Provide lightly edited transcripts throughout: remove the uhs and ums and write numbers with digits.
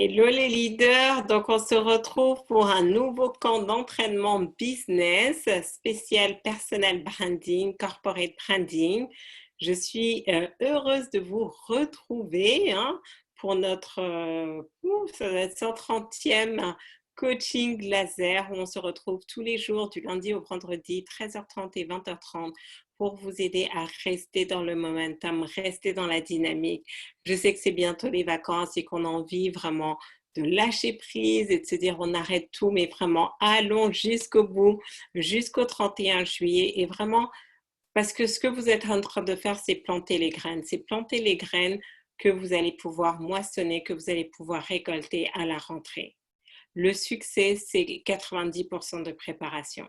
Hello les leaders, donc on se retrouve pour un nouveau camp d'entraînement business spécial personal branding, corporate branding. Je suis heureuse de vous retrouver pour notre ça va être 130e coaching laser où on se retrouve tous les jours du lundi au vendredi 13h30 et 20h30 pour vous aider à rester dans le momentum, rester dans la dynamique. Je sais que c'est bientôt les vacances et qu'on a envie vraiment de lâcher prise et de se dire on arrête tout, mais vraiment allons jusqu'au bout, jusqu'au 31 juillet et vraiment parce que ce que vous êtes en train de faire, c'est planter les graines. C'est planter les graines que vous allez pouvoir moissonner, que vous allez pouvoir récolter à la rentrée. Le succès, c'est 90% de préparation.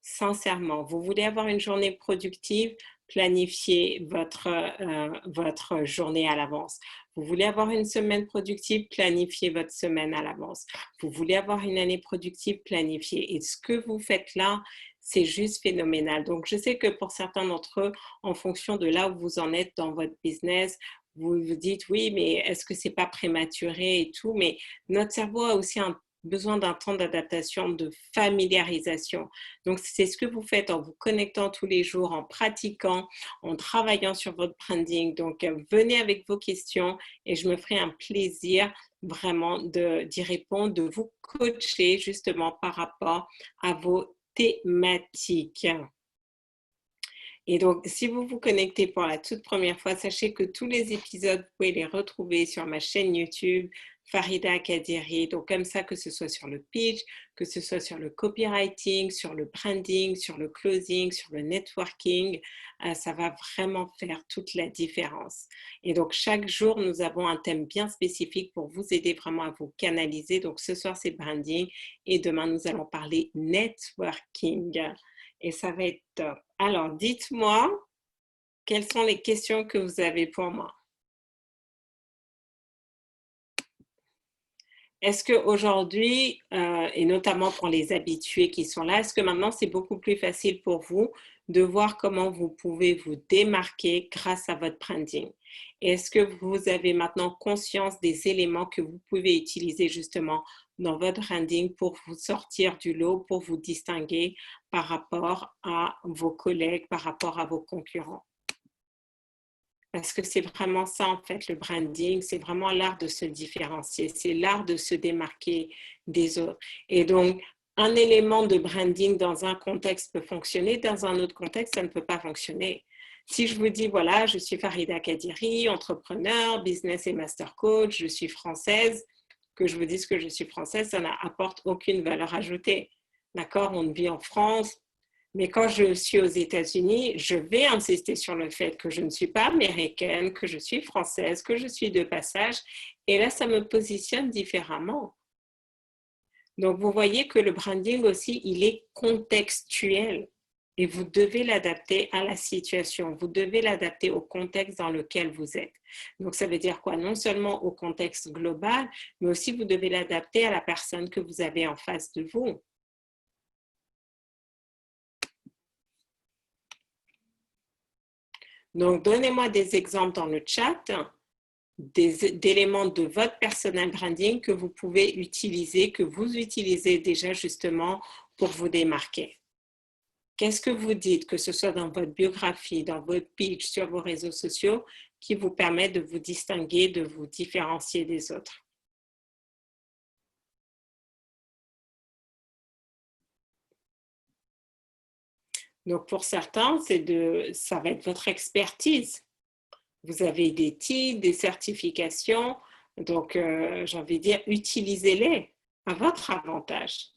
Sincèrement, vous voulez avoir une journée productive, planifiez votre journée à l'avance. Vous voulez avoir une semaine productive, planifiez votre semaine à l'avance. Vous voulez avoir une année productive, planifiez. Et ce que vous faites là, c'est juste phénoménal. Donc, je sais que pour certains d'entre eux, en fonction de là où vous en êtes dans votre business, vous vous dites oui, mais est-ce que c'est pas prématuré et tout? Mais notre cerveau a aussi besoin d'un temps d'adaptation, de familiarisation. Donc, c'est ce que vous faites en vous connectant tous les jours, en pratiquant, en travaillant sur votre branding. Donc, venez avec vos questions et je me ferai un plaisir vraiment d'y répondre, de vous coacher justement par rapport à vos thématiques. Et donc, si vous vous connectez pour la toute première fois, sachez que tous les épisodes, vous pouvez les retrouver sur ma chaîne YouTube, Farida Kadiri. Donc, comme ça, que ce soit sur le pitch, que ce soit sur le copywriting, sur le branding, sur le closing, sur le networking, ça va vraiment faire toute la différence. Et donc, chaque jour, nous avons un thème bien spécifique pour vous aider vraiment à vous canaliser. Donc, ce soir, c'est branding et demain, nous allons parler networking. Et ça va être top. Alors, dites-moi, quelles sont les questions que vous avez pour moi? Est-ce qu'aujourd'hui, et notamment pour les habitués qui sont là, est-ce que maintenant c'est beaucoup plus facile pour vous de voir comment vous pouvez vous démarquer grâce à votre branding? Est-ce que vous avez maintenant conscience des éléments que vous pouvez utiliser justement dans votre branding pour vous sortir du lot, pour vous distinguer par rapport à vos collègues, par rapport à vos concurrents? Parce que c'est vraiment ça, en fait, le branding, c'est vraiment l'art de se différencier, c'est l'art de se démarquer des autres. Et donc, un élément de branding dans un contexte peut fonctionner, dans un autre contexte, ça ne peut pas fonctionner. Si je vous dis, voilà, je suis Farida Kadiri, entrepreneur, business et master coach, je suis française, que je vous dise que je suis française, ça n'apporte aucune valeur ajoutée. D'accord? On vit en France, mais quand je suis aux États-Unis, je vais insister sur le fait que je ne suis pas américaine, que je suis française, que je suis de passage. Et là, ça me positionne différemment. Donc, vous voyez que le branding aussi, il est contextuel. Et vous devez l'adapter à la situation. Vous devez l'adapter au contexte dans lequel vous êtes. Donc, ça veut dire quoi? Non seulement au contexte global, mais aussi vous devez l'adapter à la personne que vous avez en face de vous. Donc, donnez-moi des exemples dans le chat d'éléments de votre personal branding que vous pouvez utiliser, que vous utilisez déjà justement pour vous démarquer. Qu'est-ce que vous dites, que ce soit dans votre biographie, dans votre pitch, sur vos réseaux sociaux, qui vous permet de vous distinguer, de vous différencier des autres? Donc, pour certains, ça va être votre expertise. Vous avez des titres, des certifications, donc j'ai envie de dire, utilisez-les à votre avantage.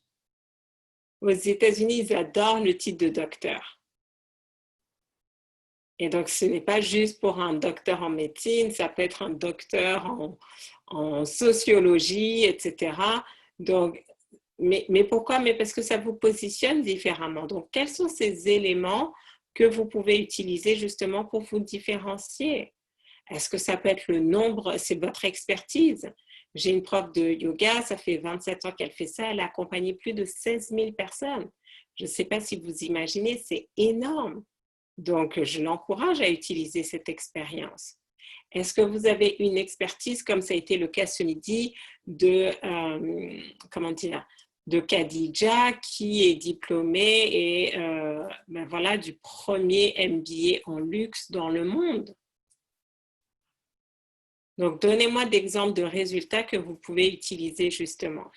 Aux États-Unis, ils adorent le titre de docteur. Et donc, ce n'est pas juste pour un docteur en médecine, ça peut être un docteur en sociologie, etc. Donc, mais pourquoi? Mais parce que ça vous positionne différemment. Donc, quels sont ces éléments que vous pouvez utiliser justement pour vous différencier? Est-ce que ça peut être le nombre, c'est votre expertise? J'ai une prof de yoga, ça fait 27 ans qu'elle fait ça, elle a accompagné plus de 16 000 personnes. Je ne sais pas si vous imaginez, c'est énorme. Donc, je l'encourage à utiliser cette expérience. Est-ce que vous avez une expertise, comme ça a été le cas ce midi, de, comment dire, de Khadija, qui est diplômée et ben voilà, du premier MBA en luxe dans le monde. Donc, donnez-moi d'exemples de résultats que vous pouvez utiliser justement.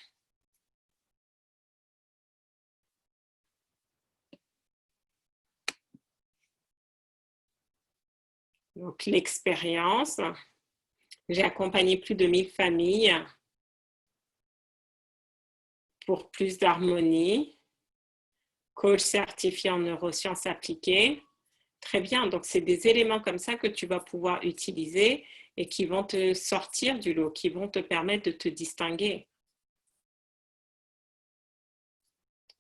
Donc, l'expérience. J'ai accompagné plus de 1000 familles pour plus d'harmonie. Coach certifié en neurosciences appliquées. Très bien, donc c'est des éléments comme ça que tu vas pouvoir utiliser et qui vont te sortir du lot, qui vont te permettre de te distinguer.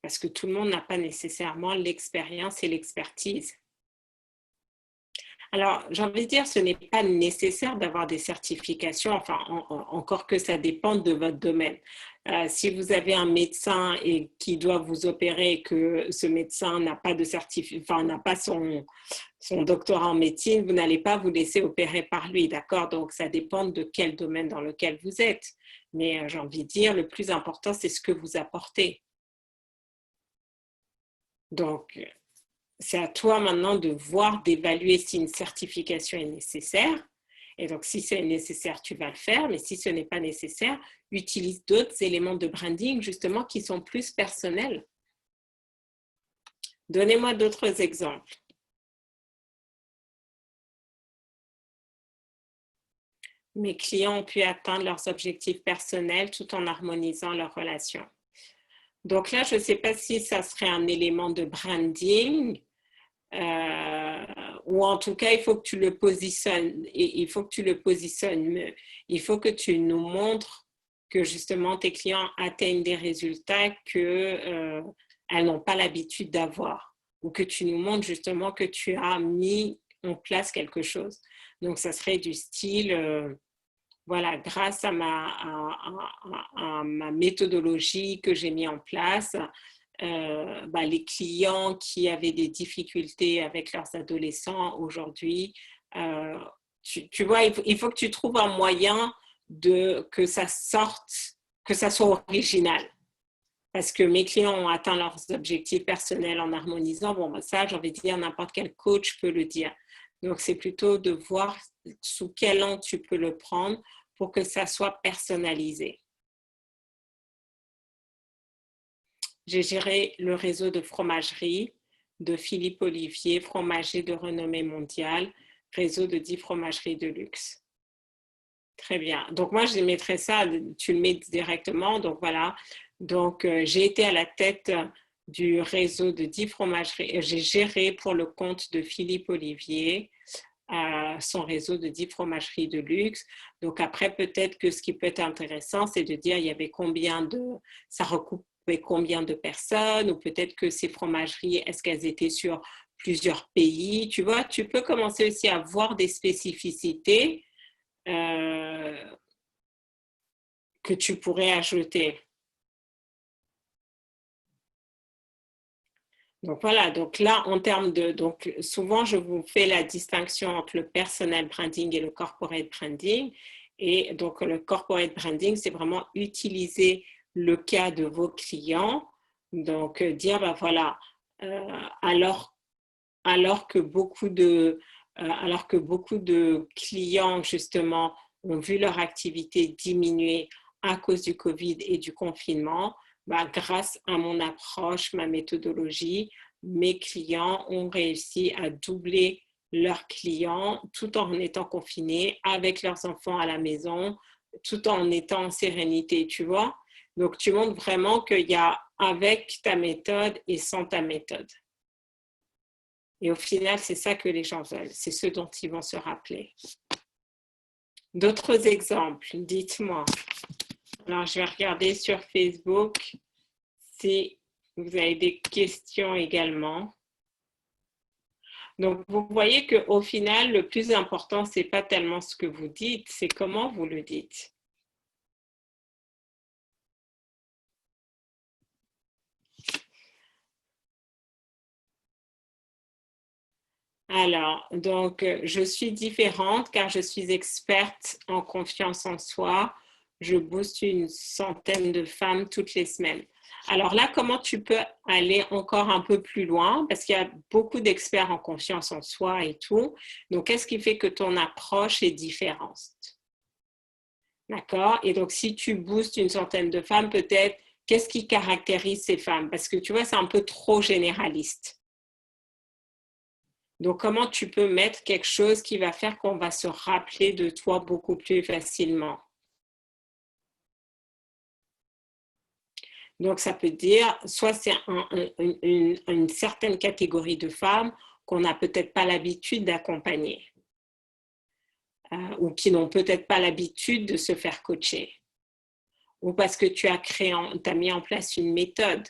Parce que tout le monde n'a pas nécessairement l'expérience et l'expertise. Alors, j'ai envie de dire, ce n'est pas nécessaire d'avoir des certifications, enfin, encore que ça dépend de votre domaine. Si vous avez un médecin et qui doit vous opérer et que ce médecin n'a pas de enfin, n'a pas son doctorat en médecine, vous n'allez pas vous laisser opérer par lui, d'accord? Donc, ça dépend de quel domaine dans lequel vous êtes. Mais j'ai envie de dire, le plus important, c'est ce que vous apportez. Donc, c'est à toi maintenant de voir, d'évaluer si une certification est nécessaire. Et donc, si c'est nécessaire, tu vas le faire. Mais si ce n'est pas nécessaire, utilise d'autres éléments de branding, justement, qui sont plus personnels. Donnez-moi d'autres exemples. Mes clients ont pu atteindre leurs objectifs personnels tout en harmonisant leurs relations. Donc là, je ne sais pas si ça serait un élément de branding, ou en tout cas, il faut que tu le positionnes. Il faut que tu le positionnes. Il faut que tu nous montres que justement tes clients atteignent des résultats qu'elles n'ont pas l'habitude d'avoir, ou que tu nous montres justement que tu as mis en place quelque chose. Donc, ça serait du style, voilà, grâce à ma méthodologie que j'ai mis en place, les clients qui avaient des difficultés avec leurs adolescents aujourd'hui, tu vois, il faut que tu trouves un moyen que ça sorte, que ça soit original. Parce que mes clients ont atteint leurs objectifs personnels en harmonisant. Bon, ça, j'ai envie de dire, n'importe quel coach peut le dire. Donc, c'est plutôt de voir sous quel angle tu peux le prendre pour que ça soit personnalisé. J'ai géré le réseau de fromagerie de Philippe Olivier, fromager de renommée mondiale, réseau de 10 fromageries de luxe. Très bien. Donc, moi, je mettrais ça, tu le mets directement. Donc, voilà. Donc, j'ai été à la tête du réseau de 10 fromageries. J'ai géré pour le compte de Philippe Olivier son réseau de 10 fromageries de luxe. Donc, après, peut-être que ce qui peut être intéressant, c'est de dire il y avait ça recoupait combien de personnes, ou peut-être que ces fromageries, est-ce qu'elles étaient sur plusieurs pays? Tu vois, tu peux commencer aussi à voir des spécificités que tu pourrais ajouter. Donc voilà, donc là, en termes donc souvent, je vous fais la distinction entre le personal branding et le corporate branding. Et donc, le corporate branding, c'est vraiment utiliser le cas de vos clients. Donc, dire, ben voilà, alors alors que beaucoup de clients, justement, ont vu leur activité diminuer à cause du Covid et du confinement, grâce à mon approche, ma méthodologie, mes clients ont réussi à doubler leurs clients tout en étant confinés avec leurs enfants à la maison, tout en étant en sérénité, tu vois. Donc, tu montres vraiment qu'il y a avec ta méthode et sans ta méthode. Et au final, c'est ça que les gens veulent, c'est ce dont ils vont se rappeler. D'autres exemples, dites-moi. Alors, je vais regarder sur Facebook si vous avez des questions également. Donc, vous voyez qu'au final, le plus important, ce n'est pas tellement ce que vous dites, c'est comment vous le dites. Alors, donc, je suis différente car je suis experte en confiance en soi. Je booste une centaine de femmes toutes les semaines. Alors là, comment tu peux aller encore un peu plus loin? Parce qu'il y a beaucoup d'experts en confiance en soi et tout. Donc, qu'est-ce qui fait que ton approche est différente? D'accord? Et donc, si tu boostes une centaine de femmes, peut-être, qu'est-ce qui caractérise ces femmes? Parce que tu vois, c'est un peu trop généraliste. Donc, comment tu peux mettre quelque chose qui va faire qu'on va se rappeler de toi beaucoup plus facilement? Donc, ça peut dire, soit c'est une certaine catégorie de femmes qu'on n'a peut-être pas l'habitude d'accompagner ou qui n'ont peut-être pas l'habitude de se faire coacher ou parce que tu as mis en place une méthode.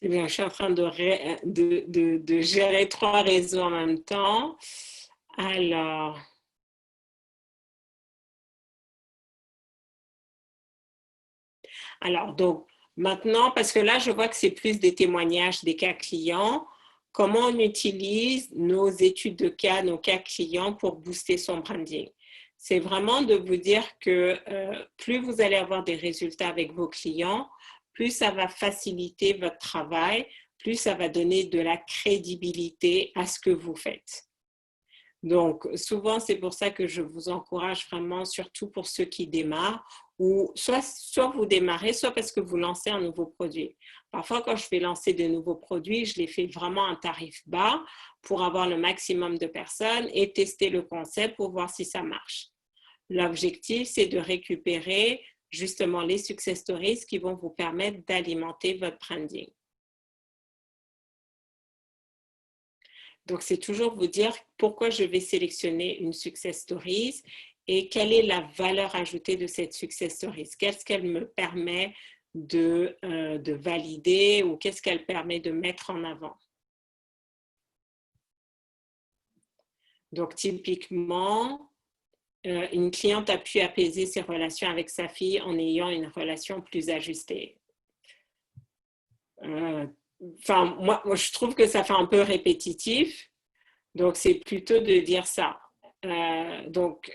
C'est bien, je suis en train de gérer trois réseaux en même temps. Alors, donc, maintenant, parce que là, je vois que c'est plus des témoignages des cas clients, comment on utilise nos études de cas, nos cas clients pour booster son branding. C'est vraiment de vous dire que plus vous allez avoir des résultats avec vos clients, plus ça va faciliter votre travail, plus ça va donner de la crédibilité à ce que vous faites. Donc, souvent, c'est pour ça que je vous encourage vraiment, surtout pour ceux qui démarrent, ou soit vous démarrez, soit parce que vous lancez un nouveau produit. Parfois, quand je fais lancer de nouveaux produits, je les fais vraiment à un tarif bas pour avoir le maximum de personnes et tester le concept pour voir si ça marche. L'objectif, c'est de récupérer justement les success stories qui vont vous permettre d'alimenter votre branding. Donc, c'est toujours vous dire pourquoi je vais sélectionner une success stories et quelle est la valeur ajoutée de cette success stories. Qu'est-ce qu'elle me permet de valider ou qu'est-ce qu'elle permet de mettre en avant. Donc, typiquement, une cliente a pu apaiser ses relations avec sa fille en ayant une relation plus ajustée. Enfin, moi, je trouve que ça fait un peu répétitif. Donc, c'est plutôt de dire ça. Donc,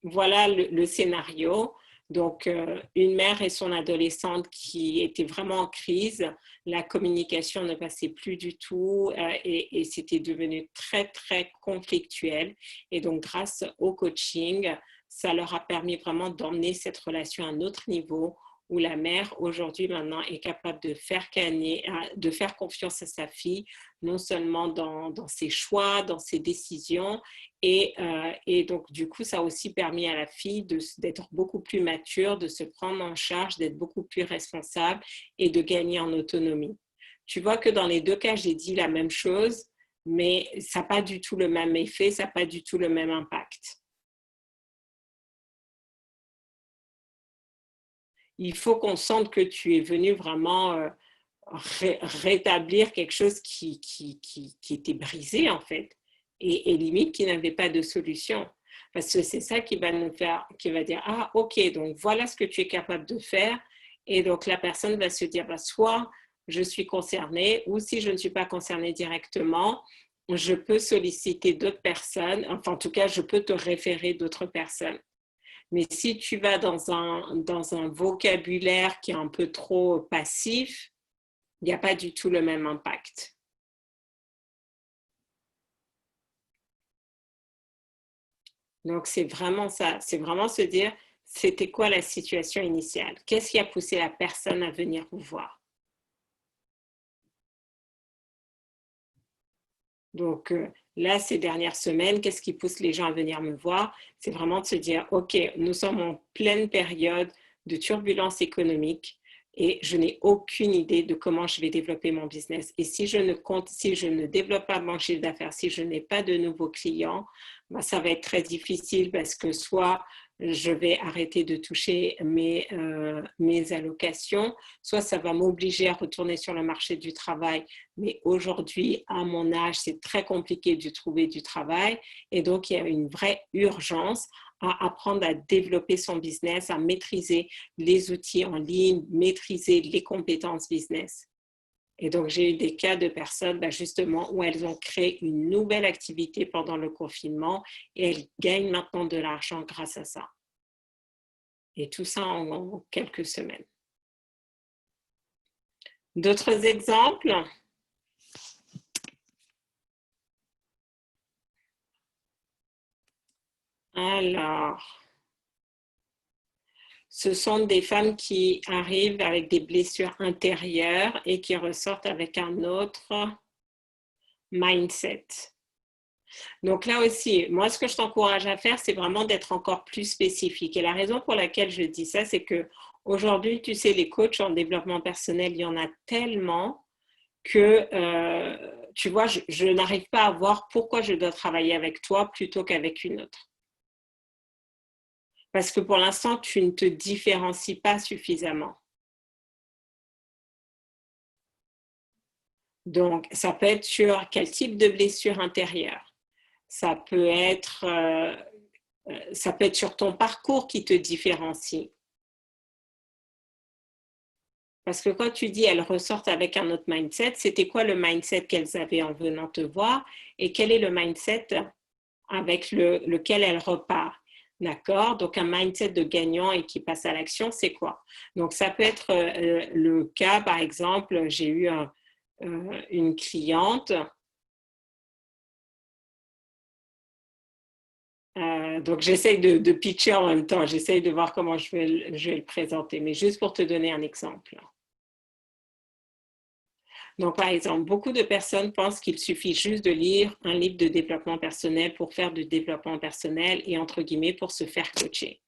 voilà le scénario. Donc, une mère et son adolescente qui étaient vraiment en crise, la communication ne passait plus du tout et c'était devenu très, très conflictuel. Et donc, grâce au coaching, ça leur a permis vraiment d'emmener cette relation à un autre niveau où la mère, aujourd'hui, maintenant, est capable de faire confiance à sa fille, non seulement dans ses choix, dans ses décisions, et donc, du coup, ça a aussi permis à la fille d'être beaucoup plus mature, de se prendre en charge, d'être beaucoup plus responsable et de gagner en autonomie. Tu vois que dans les deux cas, j'ai dit la même chose, mais ça n'a pas du tout le même effet, ça n'a pas du tout le même impact. Il faut qu'on sente que tu es venu vraiment rétablir quelque chose qui était brisé en fait et limite qui n'avait pas de solution. Parce que c'est ça qui va nous faire, qui va dire, ah ok, donc voilà ce que tu es capable de faire. Et donc la personne va se dire, bah, soit je suis concernée ou si je ne suis pas concernée directement, je peux solliciter d'autres personnes, enfin en tout cas, je peux te référer d'autres personnes. Mais si tu vas dans un vocabulaire qui est un peu trop passif, il n'y a pas du tout le même impact. Donc, c'est vraiment ça. C'est vraiment se dire, c'était quoi la situation initiale? Qu'est-ce qui a poussé la personne à venir vous voir? Donc, là, ces dernières semaines, qu'est-ce qui pousse les gens à venir me voir? C'est vraiment de se dire, OK, nous sommes en pleine période de turbulence économique et je n'ai aucune idée de comment je vais développer mon business. Et si si je ne développe pas mon chiffre d'affaires, si je n'ai pas de nouveaux clients, ben, ça va être très difficile parce que soit je vais arrêter de toucher mes allocations, soit ça va m'obliger à retourner sur le marché du travail. Mais aujourd'hui, à mon âge, c'est très compliqué de trouver du travail. Et donc, il y a une vraie urgence à apprendre à développer son business, à maîtriser les outils en ligne, maîtriser les compétences business. Et donc, j'ai eu des cas de personnes, justement, où elles ont créé une nouvelle activité pendant le confinement et elles gagnent maintenant de l'argent grâce à ça. Et tout ça en quelques semaines. D'autres exemples? Alors, ce sont des femmes qui arrivent avec des blessures intérieures et qui ressortent avec un autre mindset. Donc là aussi, moi, ce que je t'encourage à faire, c'est vraiment d'être encore plus spécifique. Et la raison pour laquelle je dis ça, c'est que aujourd'hui, tu sais, les coachs en développement personnel, il y en a tellement que, tu vois, je n'arrive pas à voir pourquoi je dois travailler avec toi plutôt qu'avec une autre. Parce que pour l'instant, tu ne te différencies pas suffisamment. Donc, ça peut être sur quel type de blessure intérieure. Ça peut être sur ton parcours qui te différencie. Parce que quand tu dis elles ressortent avec un autre mindset, c'était quoi le mindset qu'elles avaient en venant te voir et quel est le mindset avec lequel elles repartent? D'accord? Donc, un mindset de gagnant et qui passe à l'action, c'est quoi? Donc, ça peut être le cas, par exemple, j'ai eu une cliente. Donc, j'essaye de pitcher en même temps. J'essaye de voir comment je vais le présenter, mais juste pour te donner un exemple. Donc, par exemple, beaucoup de personnes pensent qu'il suffit juste de lire un livre de développement personnel pour faire du développement personnel et, entre guillemets, pour se faire coacher.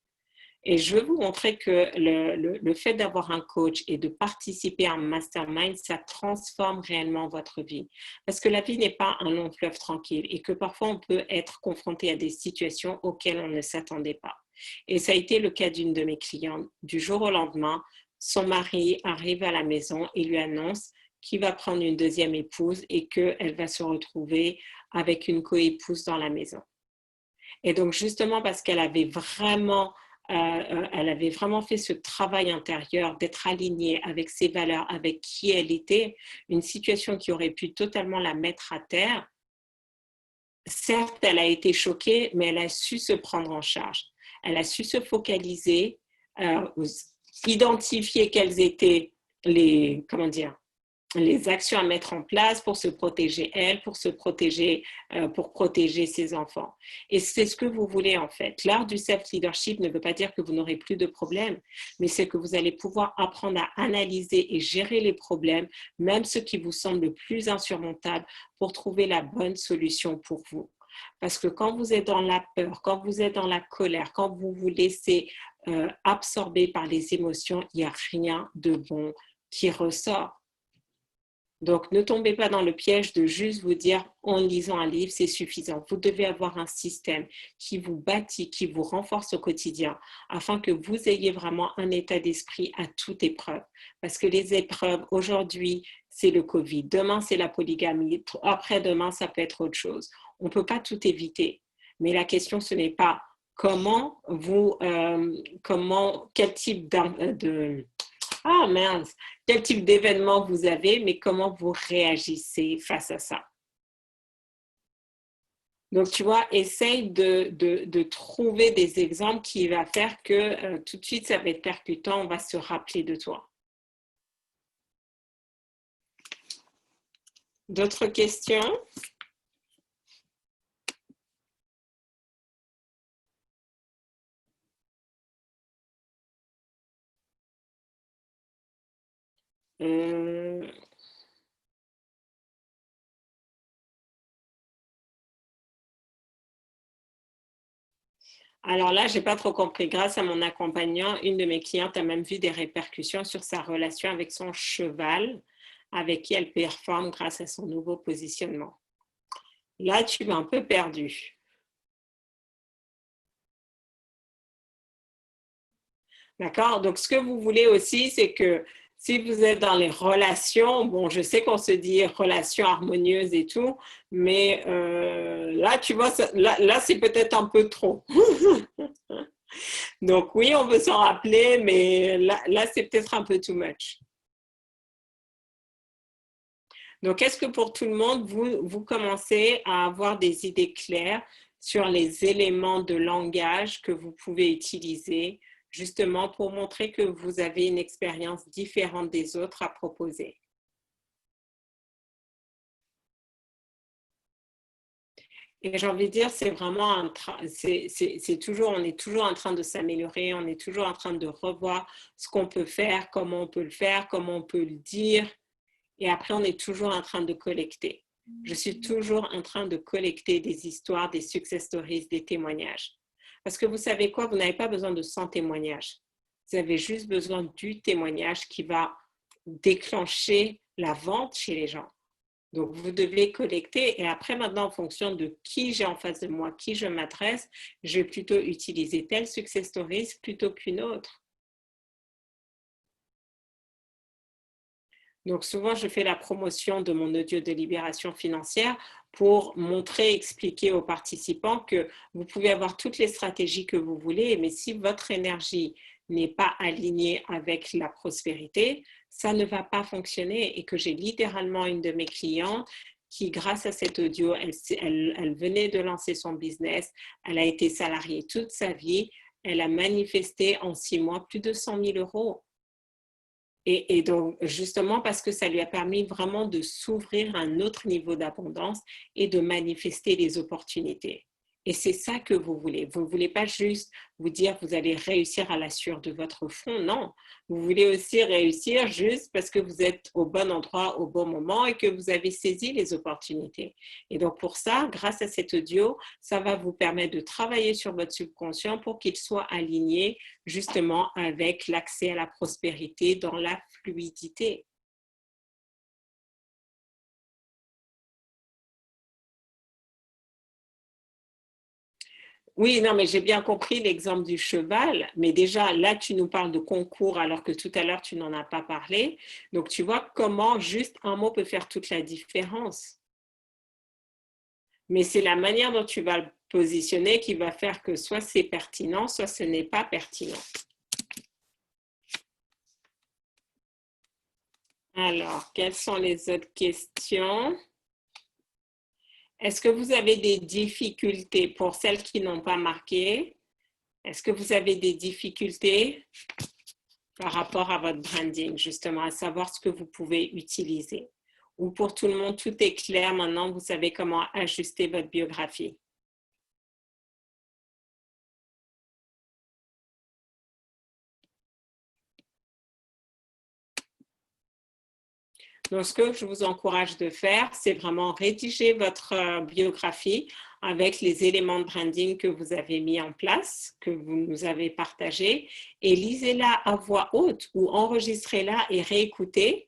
Et je veux vous montrer que le fait d'avoir un coach et de participer à un mastermind, ça transforme réellement votre vie. Parce que la vie n'est pas un long fleuve tranquille et que parfois on peut être confronté à des situations auxquelles on ne s'attendait pas. Et ça a été le cas d'une de mes clientes. Du jour au lendemain, son mari arrive à la maison et lui annonce qu'il va prendre une deuxième épouse et qu'elle va se retrouver avec une coépouse dans la maison. Et donc, justement, parce qu'elle avait vraiment fait ce travail intérieur d'être alignée avec ses valeurs, avec qui elle était, une situation qui aurait pu totalement la mettre à terre. Certes, elle a été choquée, mais elle a su se prendre en charge. Elle a su se focaliser, identifier quelles étaient les actions à mettre en place pour se protéger elle, pour protéger ses enfants. Et c'est ce que vous voulez en fait. L'art du self-leadership ne veut pas dire que vous n'aurez plus de problèmes, mais c'est que vous allez pouvoir apprendre à analyser et gérer les problèmes, même ceux qui vous semblent le plus insurmontables, pour trouver la bonne solution pour vous. Parce que quand vous êtes dans la peur, quand vous êtes dans la colère, quand vous vous laissez absorber par les émotions, il n'y a rien de bon qui ressort. Donc, ne tombez pas dans le piège de juste vous dire en lisant un livre, c'est suffisant. Vous devez avoir un système qui vous bâtit, qui vous renforce au quotidien, afin que vous ayez vraiment un état d'esprit à toute épreuve. Parce que les épreuves, aujourd'hui, c'est le Covid. Demain, c'est la polygamie. Après-demain, ça peut être autre chose. On ne peut pas tout éviter. Mais la question, ce n'est pas quel type quel type d'événement vous avez, mais comment vous réagissez face à ça. Donc, tu vois, essaye de trouver des exemples qui va faire que tout de suite, ça va être percutant, on va se rappeler de toi. D'autres questions? Alors là, je n'ai pas trop compris. Grâce à mon accompagnant, une de mes clientes a même vu des répercussions sur sa relation avec son cheval, avec qui elle performe grâce à son nouveau positionnement. Là, tu m'as un peu perdu. D'accord? Donc, ce que vous voulez aussi, c'est que si vous êtes dans les relations, bon, je sais qu'on se dit relations harmonieuses et tout, mais là, tu vois, là c'est peut-être un peu trop. Donc, oui, on veut s'en rappeler, mais là c'est peut-être un peu too much. Donc, est-ce que pour tout le monde, vous commencez à avoir des idées claires sur les éléments de langage que vous pouvez utiliser justement pour montrer que vous avez une expérience différente des autres à proposer? Et j'ai envie de dire, c'est vraiment c'est toujours, on est toujours en train de s'améliorer, on est toujours en train de revoir ce qu'on peut faire, comment on peut le faire, comment on peut le dire. Et après, on est toujours en train de collecter. Je suis toujours en train de collecter des histoires, des success stories, des témoignages. Parce que vous savez quoi, vous n'avez pas besoin de 100 témoignages. Vous avez juste besoin du témoignage qui va déclencher la vente chez les gens. Donc, vous devez collecter et après, maintenant, en fonction de qui j'ai en face de moi, qui je m'adresse, je vais plutôt utiliser telle success stories plutôt qu'une autre. Donc, souvent, je fais la promotion de mon audio de libération financière pour montrer, expliquer aux participants que vous pouvez avoir toutes les stratégies que vous voulez, mais si votre énergie n'est pas alignée avec la prospérité, ça ne va pas fonctionner. Et que j'ai littéralement une de mes clientes qui, grâce à cet audio, elle venait de lancer son business, elle a été salariée toute sa vie, elle a manifesté en 6 mois plus de 100 000 euros. Et donc, justement, parce que ça lui a permis vraiment de s'ouvrir à un autre niveau d'abondance et de manifester les opportunités. Et c'est ça que vous voulez. Vous ne voulez pas juste vous dire que vous allez réussir à la sueur de votre front. Non, vous voulez aussi réussir juste parce que vous êtes au bon endroit au bon moment et que vous avez saisi les opportunités. Et donc pour ça, grâce à cet audio, ça va vous permettre de travailler sur votre subconscient pour qu'il soit aligné justement avec l'accès à la prospérité dans la fluidité. Oui, non, mais j'ai bien compris l'exemple du cheval, mais déjà là, tu nous parles de concours alors que tout à l'heure, tu n'en as pas parlé. Donc, tu vois comment juste un mot peut faire toute la différence. Mais c'est la manière dont tu vas le positionner qui va faire que soit c'est pertinent, soit ce n'est pas pertinent. Alors, quelles sont les autres questions? Est-ce que vous avez des difficultés pour celles qui n'ont pas marqué? Est-ce que vous avez des difficultés par rapport à votre branding, justement, à savoir ce que vous pouvez utiliser? Ou pour tout le monde, tout est clair, maintenant vous savez comment ajuster votre biographie? Donc, ce que je vous encourage de faire, c'est vraiment rédiger votre biographie avec les éléments de branding que vous avez mis en place, que vous nous avez partagés, et lisez-la à voix haute ou enregistrez-la et réécoutez.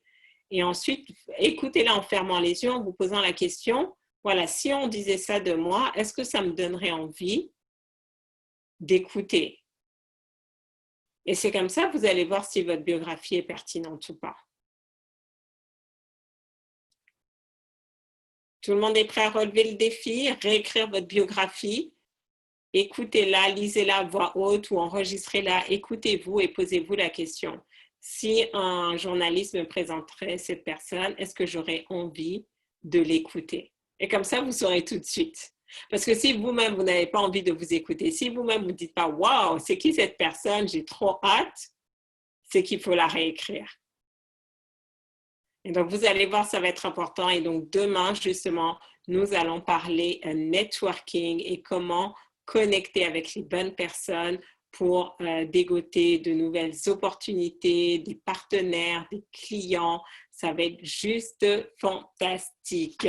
Et ensuite, écoutez-la en fermant les yeux, en vous posant la question, voilà, si on disait ça de moi, est-ce que ça me donnerait envie d'écouter? Et c'est comme ça que vous allez voir si votre biographie est pertinente ou pas. Tout le monde est prêt à relever le défi, réécrire votre biographie. Écoutez-la, lisez-la à voix haute ou enregistrez-la, écoutez-vous et posez-vous la question. Si un journaliste me présenterait cette personne, est-ce que j'aurais envie de l'écouter? Et comme ça, vous saurez tout de suite. Parce que si vous-même, vous n'avez pas envie de vous écouter, si vous-même, vous ne dites pas « Waouh, c'est qui cette personne? J'ai trop hâte », c'est qu'il faut la réécrire. Et donc, vous allez voir, ça va être important. Et donc, demain, justement, nous allons parler networking et comment connecter avec les bonnes personnes pour dégoter de nouvelles opportunités, des partenaires, des clients. Ça va être juste fantastique.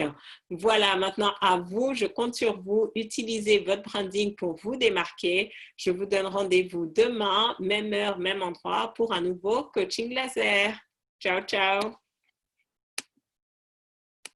Voilà, maintenant à vous, je compte sur vous. Utilisez votre branding pour vous démarquer. Je vous donne rendez-vous demain, même heure, même endroit, pour un nouveau coaching laser. Ciao, ciao.